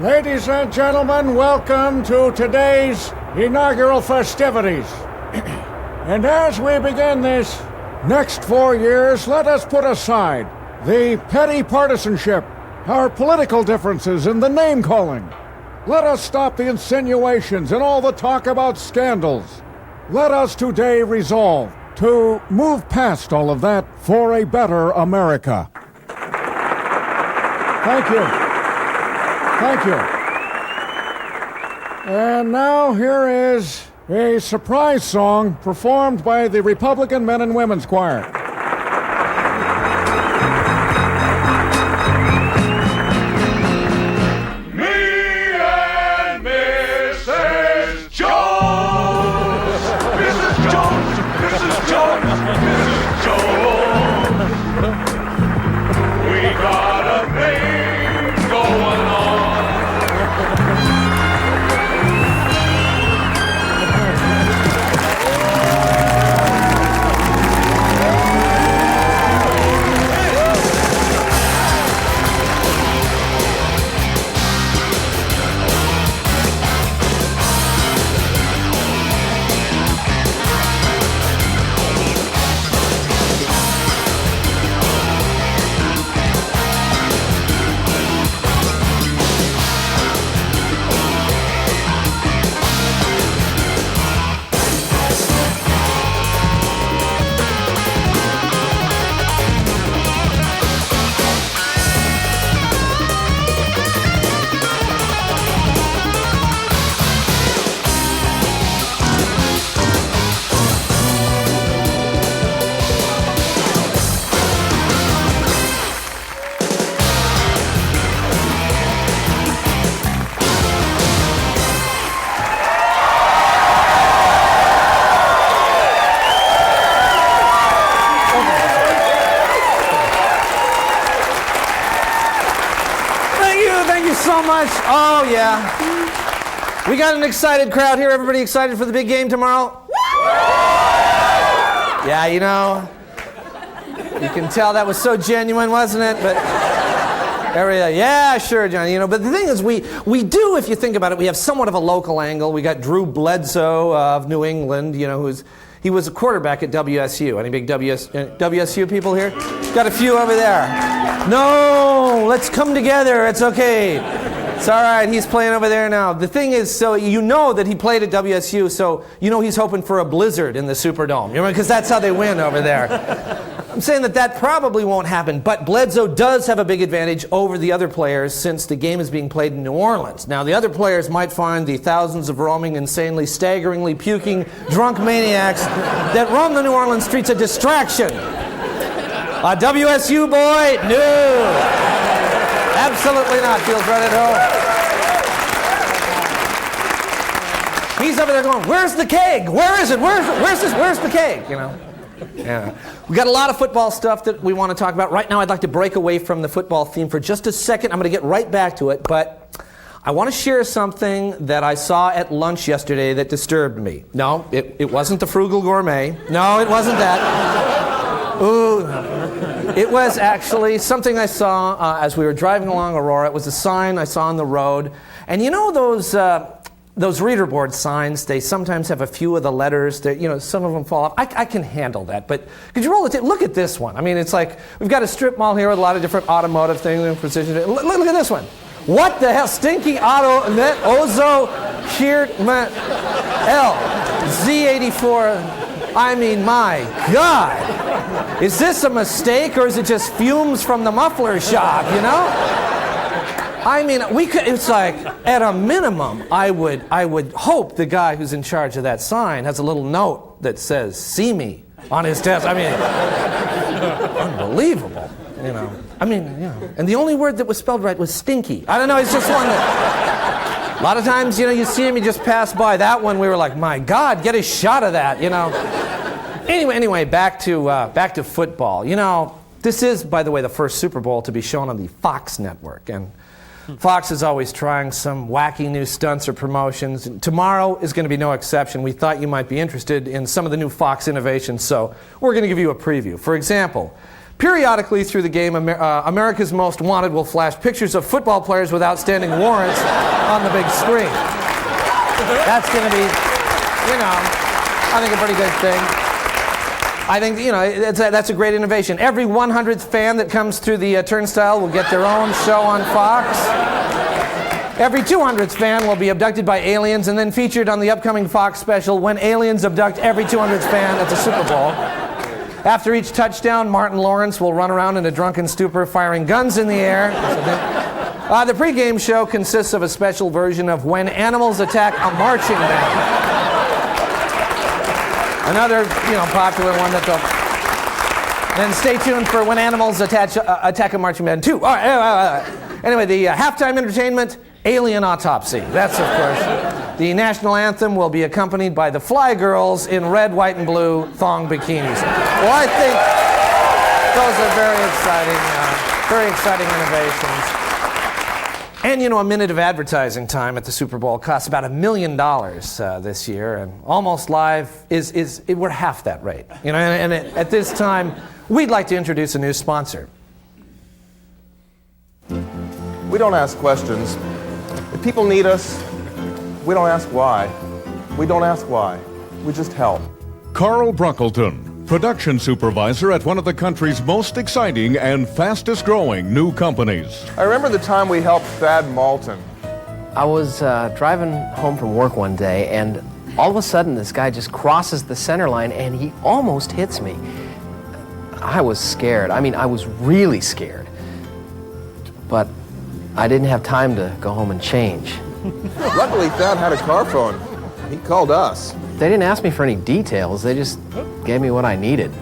Ladies and gentlemen, welcome to today's inaugural festivities. And as we begin this next 4 years, let us put aside the petty partisanship, our political differences, and the name-calling. Let us stop the insinuations and all the talk about scandals. Let us today resolve to move past all of that for a better America. Thank you. Thank you. And now here is a surprise song performed by the Republican Men and Women's Choir. Oh, yeah. We got an excited crowd here. Everybody excited for the big game tomorrow? Yeah, you know, you can tell that was so genuine, wasn't it? But yeah, sure, John. You know, but the thing is, we do, if you think about it, we have somewhat of a local angle. We got Drew Bledsoe of New England, you know, he was a quarterback at WSU. Any big WSU people here? Got a few over there. No, let's come together. It's okay. It's all right, he's playing over there now. The thing is, so you know that he played at WSU, so you know he's hoping for a blizzard in the Superdome, you know, because that's how they win over there. I'm saying that probably won't happen, but Bledsoe does have a big advantage over the other players since the game is being played in New Orleans. Now, the other players might find the thousands of roaming, insanely, staggeringly puking, drunk maniacs that roam the New Orleans streets a distraction. A WSU boy? No. Absolutely not. Feels right at home. He's over there going, "Where's the keg? Where is it? Where's the keg?" You know. Yeah. We got a lot of football stuff that we want to talk about. Right now, I'd like to break away from the football theme for just a second. I'm going to get right back to it, but I want to share something that I saw at lunch yesterday that disturbed me. No, it wasn't the frugal gourmet. No, it wasn't that. Ooh. It was actually something I saw as we were driving along Aurora. It was a sign I saw on the road. And you know those reader board signs, they sometimes have a few of the letters that, you know, some of them fall off. I can handle that, but could you roll it? Look at this one. I mean, it's like, we've got a strip mall here with a lot of different automotive things and precision. Look at this one. What the hell? Stinky Auto Net Ozo Kiert L Z84. I mean, my God. Is this a mistake or is it just fumes from the muffler shop, you know? I mean, it's like, at a minimum, I would hope the guy who's in charge of that sign has a little note that says, "See me," on his desk. I mean, unbelievable, you know. I mean, you know. And the only word that was spelled right was stinky. I don't know, it's just one that, a lot of times, you know, you see him, you just pass by. That one, we were like, my God, get a shot of that, you know. Anyway, back to football. You know, this is, by the way, the first Super Bowl to be shown on the Fox network, and Fox is always trying some wacky new stunts or promotions. Tomorrow is going to be no exception. We thought you might be interested in some of the new Fox innovations, so we're going to give you a preview. For example, Periodically through the game, America's Most Wanted will flash pictures of football players with outstanding warrants on the big screen. That's going to be, I think a pretty good thing. I think, that's a great innovation. Every 100th fan that comes through the turnstile will get their own show on Fox. Every 200th fan will be abducted by aliens and then featured on the upcoming Fox special When Aliens Abduct Every 200th Fan at the Super Bowl. After each touchdown, Martin Lawrence will run around in a drunken stupor firing guns in the air. The pregame show consists of a special version of When Animals Attack a Marching Band. Another, popular one that they'll... Then stay tuned for When Animals Attack a Marching Band 2. Anyway, the halftime entertainment, Alien Autopsy. That's, of course. The national anthem will be accompanied by the Fly Girls in red, white, and blue thong bikinis. Well, I think those are very exciting innovations. And, a minute of advertising time at the Super Bowl costs about $1 million this year, and Almost Live we're half that rate. At this time, we'd like to introduce a new sponsor. We don't ask questions. If people need us, we don't ask why. We don't ask why. We just help. Carl Bruckleton, production supervisor at one of the country's most exciting and fastest growing new companies. I remember the time we helped Thad Malton. I was driving home from work one day, and all of a sudden this guy just crosses the center line and he almost hits me. I was scared. I was really scared. But I didn't have time to go home and change. Luckily, Thad had a car phone. He called us. They didn't ask me for any details. They just gave me what I needed.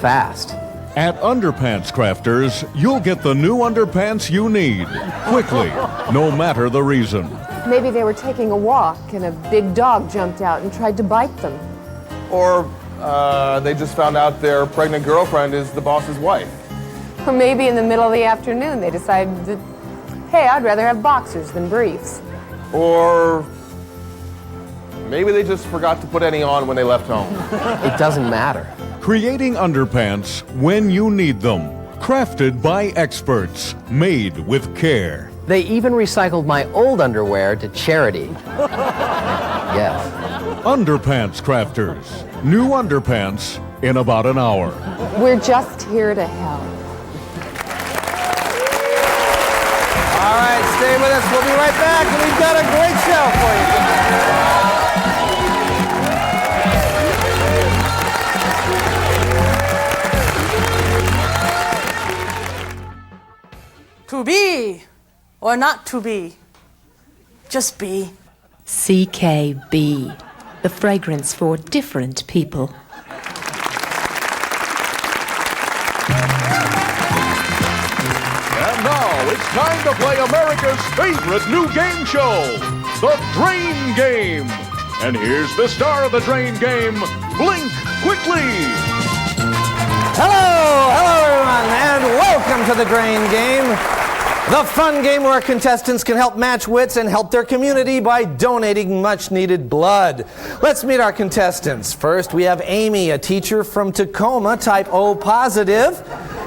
Fast. At Underpants Crafters, you'll get the new underpants you need, quickly, no matter the reason. Maybe they were taking a walk and a big dog jumped out and tried to bite them. Or they just found out their pregnant girlfriend is the boss's wife. Or maybe in the middle of the afternoon they decided that, hey, I'd rather have boxers than briefs. Or maybe they just forgot to put any on when they left home. It doesn't matter. Creating underpants when you need them. Crafted by experts. Made with care. They even recycled my old underwear to charity. Yes. Underpants Crafters. New underpants in about an hour. We're just here to help. All right, stay with us. We'll be right back, and we've got a great show for you. To be or not to be, just be. CKB, the fragrance for different people. And now it's time to play America's favorite new game show, The Drain Game. And here's the star of the Drain Game, Blink Quickly. Hello everyone, and welcome to the Drain Game. The fun game where contestants can help match wits and help their community by donating much-needed blood. Let's meet our contestants. First, we have Amy, a teacher from Tacoma, type O positive.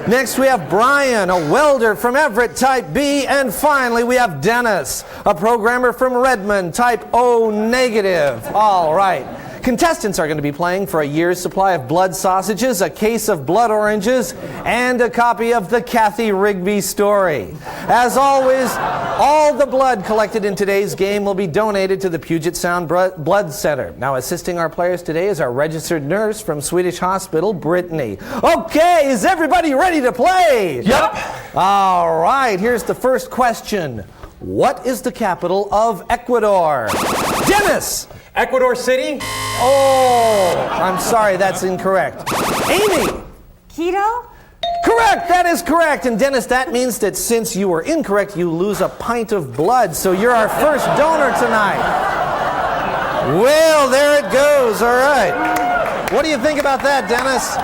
Next, we have Brian, a welder from Everett, type B. And finally, we have Dennis, a programmer from Redmond, type O negative. All right. Contestants are going to be playing for a year's supply of blood sausages, a case of blood oranges, and a copy of the Kathy Rigby story. As always, all the blood collected in today's game will be donated to the Puget Sound Blood Center. Now, assisting our players today is our registered nurse from Swedish Hospital, Brittany. Okay, is everybody ready to play? Yep. All right, here's the first question. What is the capital of Ecuador? Dennis! Ecuador City? Oh, I'm sorry, that's incorrect. Amy! Keto? Correct, that is correct. And Dennis, that means that since you were incorrect, you lose a pint of blood. So you're our first donor tonight. Well, there it goes, all right. What do you think about that, Dennis?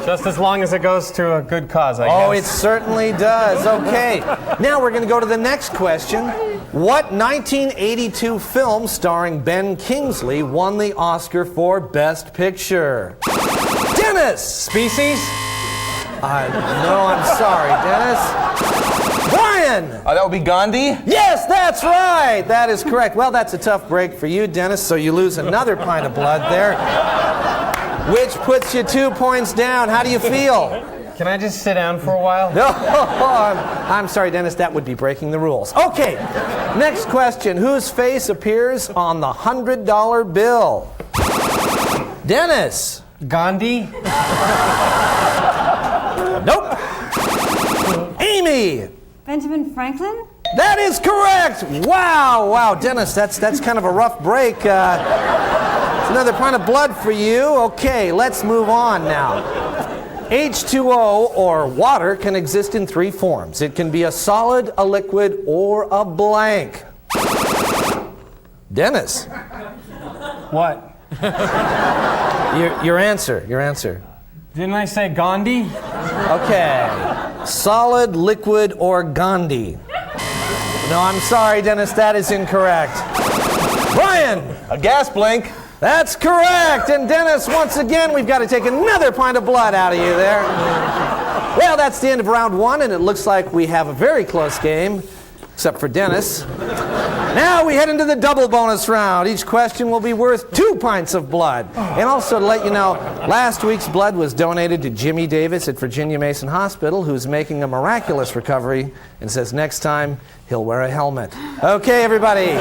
Just as long as it goes to a good cause, I guess. Oh, it certainly does. Okay. Now we're going to go to the next question. What 1982 film starring Ben Kingsley won the Oscar for Best Picture? Dennis! Species? No, I'm sorry, Dennis. Brian! That would be Gandhi? Yes, that's right. That is correct. Well, that's a tough break for you, Dennis, so you lose another pint of blood there, which puts you 2 points down. How do you feel? Can I just sit down for a while? No, I'm sorry, Dennis, that would be breaking the rules. Okay, next question. Whose face appears on the $100 bill? Dennis. Gandhi? Nope. Amy. Benjamin Franklin? That is correct. Wow, Dennis, that's kind of a rough break. It's another pint of blood for you. Okay, let's move on now. H2O, or water, can exist in 3 forms. It can be a solid, a liquid, or a blank. Dennis. What? Your answer. Didn't I say Gandhi? Okay. Solid, liquid, or Gandhi. No, I'm sorry, Dennis, that is incorrect. Brian. A gas blink. That's correct. And Dennis, once again, we've got to take another pint of blood out of you there. Well, that's the end of round 1, and it looks like we have a very close game, except for Dennis. Now we head into the double bonus round. Each question will be worth 2 pints of blood. And also to let you know, last week's blood was donated to Jimmy Davis at Virginia Mason Hospital, who's making a miraculous recovery and says next time he'll wear a helmet. Okay, everybody.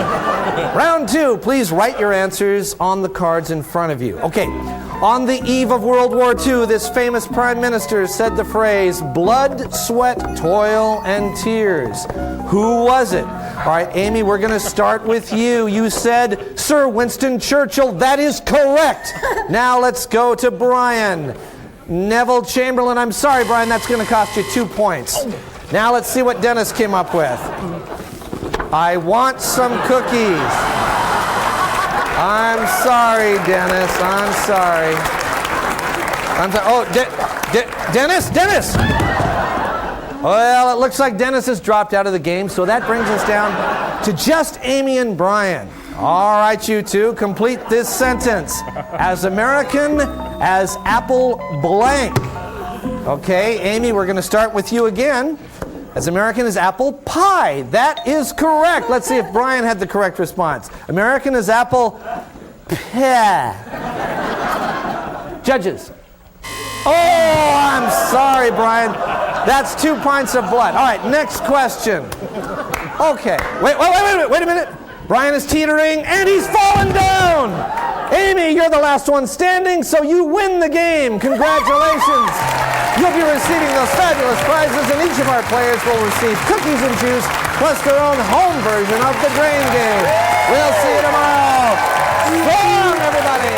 Round 2, please write your answers on the cards in front of you. Okay. On the eve of World War II, this famous prime minister said the phrase, blood, sweat, toil, and tears. Who was it? All right, Amy, we're going to start with you. You said Sir Winston Churchill. That is correct. Now let's go to Brian. Neville Chamberlain. I'm sorry, Brian, that's going to cost you 2 points. Now let's see what Dennis came up with. I want some cookies. I'm sorry, Dennis. I'm sorry. Oh, Dennis? Well, it looks like Dennis has dropped out of the game, so that brings us down to just Amy and Brian. All right, you two, complete this sentence. As American as apple blank. Okay, Amy, we're going to start with you again. As American as apple pie. That is correct. Let's see if Brian had the correct response. American as apple pie. Judges. Oh, I'm sorry, Brian. That's 2 pints of blood. All right, next question. Okay. Wait a minute. Brian is teetering, and he's fallen down. Amy, you're the last one standing, so you win the game. Congratulations. You'll be receiving those fabulous prizes, and each of our players will receive cookies and juice, plus their own home version of the Grain Game. We'll see you tomorrow. So long, everybody.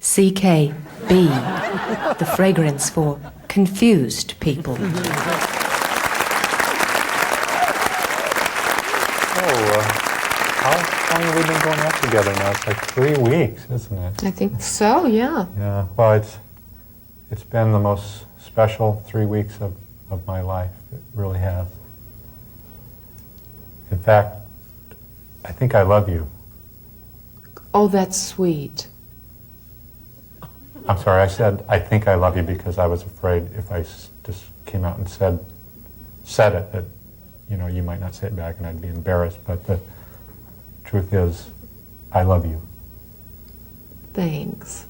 CKB, the fragrance for confused people. How long have we been going out together now? It's like 3 weeks, isn't it? I think so, yeah. Yeah, well, it's been the most special 3 weeks of my life. It really has. In fact, I think I love you. Oh, that's sweet. I'm sorry, I said I think I love you because I was afraid if I just came out and said it, that, you might not say it back and I'd be embarrassed. But the truth is, I love you. Thanks.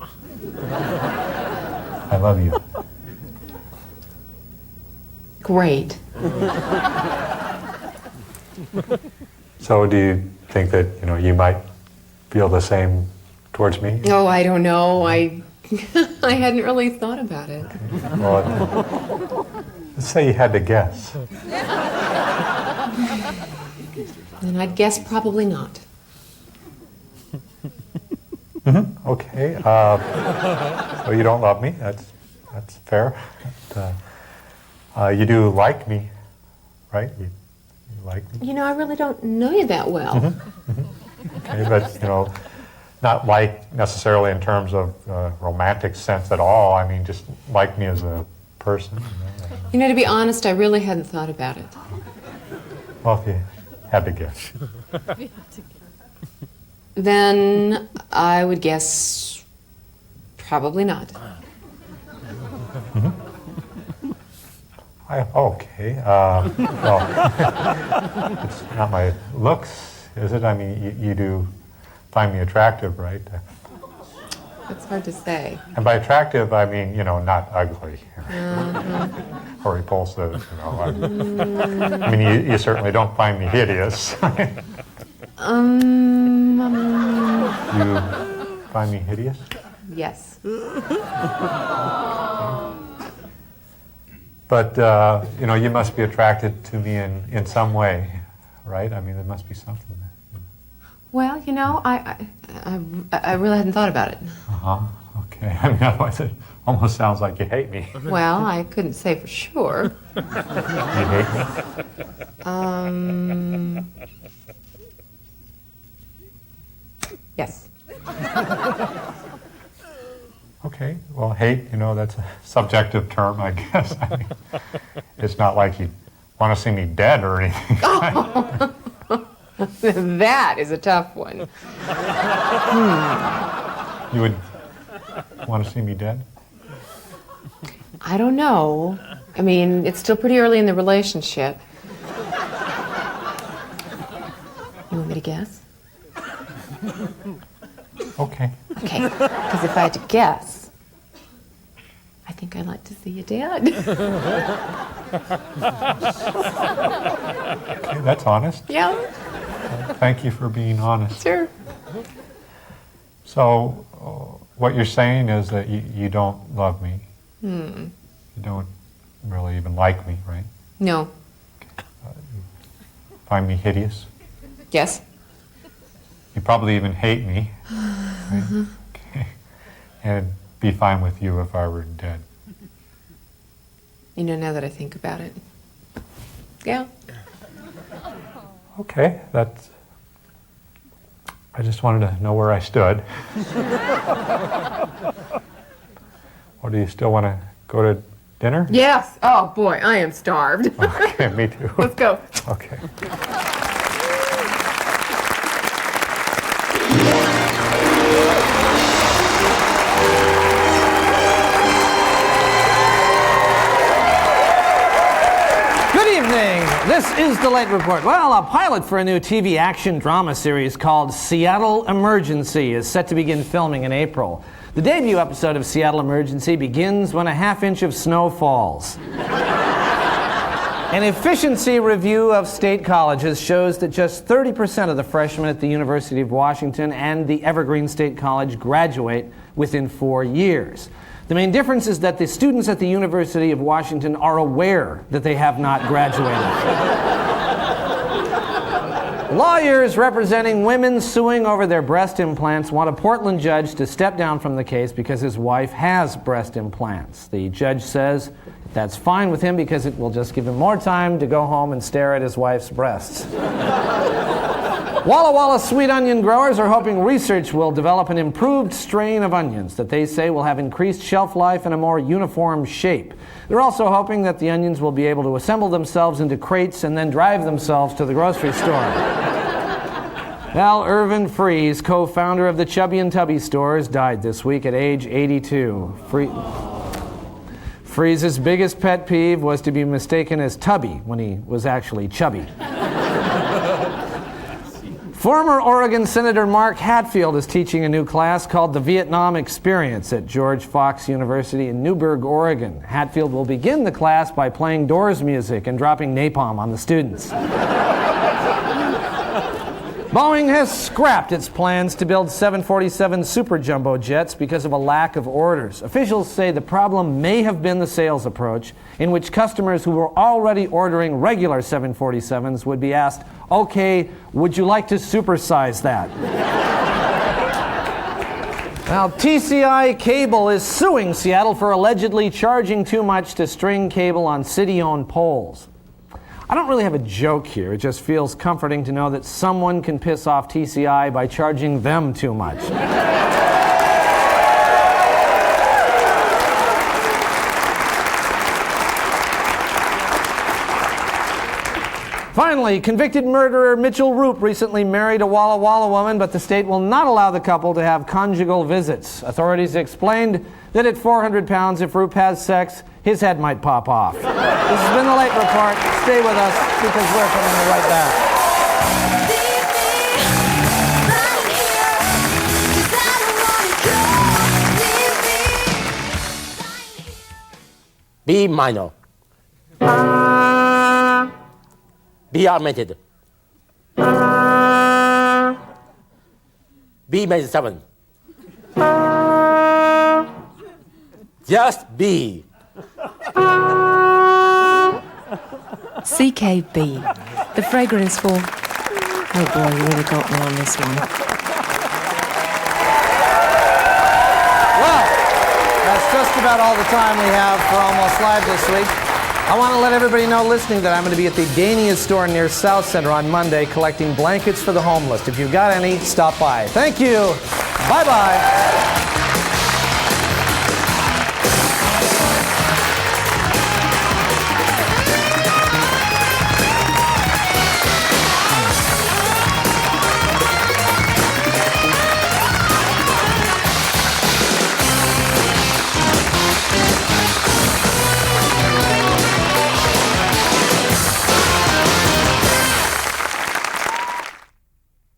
I love you. Great. So do you think that, you might feel the same towards me? Oh, I don't know. I hadn't really thought about it. Well, let's say you had to guess. And I'd guess probably not. Mm-hmm. Okay. So you don't love me. That's fair. You do like me, right? You like me. I really don't know you that well. Mm-hmm. Mm-hmm. Okay, but not like necessarily in terms of romantic sense at all. I mean, just like me as a person. You know, to be honest, I really hadn't thought about it. Well, if you had to guess. Then I would guess probably not. Mm-hmm. Okay. Well, it's not my looks, is it? I mean, you do find me attractive, right? It's hard to say. And by attractive, I mean, not ugly or repulsive. I mean, you certainly don't find me hideous. You find me hideous? Yes. But, you must be attracted to me in some way, right? I mean, there must be something. Well, I really hadn't thought about it. Uh-huh. Okay. I mean, otherwise it almost sounds like you hate me. Well, I couldn't say for sure. You hate me? Yes. Okay. Well, hate, that's a subjective term, I guess. I mean, it's not like you want to see me dead or anything. That is a tough one. You would want to see me dead? I don't know. I mean, it's still pretty early in the relationship. You want me to guess? Okay. Okay, because if I had to guess, I think I'd like to see you dead. Okay, that's honest. Yeah. Thank you for being honest. Sure. So, what you're saying is that you don't love me. Hmm. You don't really even like me, right? No. You find me hideous. Yes. You probably even hate me. Right? Okay. And it'd be fine with you if I were dead. Now that I think about it. Yeah. Okay, I just wanted to know where I stood. Or do you still want to go to dinner? Yes. Oh, boy, I am starved. Okay, me too. Let's go. Okay. This is the Late Report. Well, a pilot for a new TV action drama series called Seattle Emergency is set to begin filming in April. The debut episode of Seattle Emergency begins when a half-inch of snow falls. An efficiency review of state colleges shows that just 30% of the freshmen at the University of Washington and the Evergreen State College graduate within 4 years. The main difference is that the students at the University of Washington are aware that they have not graduated. Lawyers representing women suing over their breast implants want a Portland judge to step down from the case because his wife has breast implants. The judge says that's fine with him because it will just give him more time to go home and stare at his wife's breasts. Walla Walla sweet onion growers are hoping research will develop an improved strain of onions that they say will have increased shelf life and a more uniform shape. They're also hoping that the onions will be able to assemble themselves into crates and then drive themselves to the grocery store. Well, Irvin Freeze, co-founder of the Chubby and Tubby stores, died this week at age 82. Freeze's biggest pet peeve was to be mistaken as Tubby when he was actually chubby. Former Oregon Senator Mark Hatfield is teaching a new class called the Vietnam Experience at George Fox University in Newberg, Oregon. Hatfield will begin the class by playing Doors music and dropping napalm on the students. Boeing has scrapped its plans to build 747 Super Jumbo jets because of a lack of orders. Officials say the problem may have been the sales approach, in which customers who were already ordering regular 747s would be asked, "Okay, would you like to supersize that?" Now, TCI Cable is suing Seattle for allegedly charging too much to string cable on city-owned poles. I don't really have a joke here. It just feels comforting to know that someone can piss off TCI by charging them too much. Finally, convicted murderer Mitchell Roop recently married a Walla Walla woman, but the state will not allow the couple to have conjugal visits. Authorities explained that at 400 pounds, if Roop has sex, his head might pop off. This has been The Late Report. Stay with us because we're coming right back. B minor. B augmented. B major 7. Just B. CKB, the fragrance for... Oh boy, you really got me on this one. Well, that's just about all the time we have for Almost Live this week. I want to let everybody know listening that I'm going to be at the Dania store near South Center on Monday collecting blankets for the homeless. If you've got any, stop by. Thank you. Bye-bye.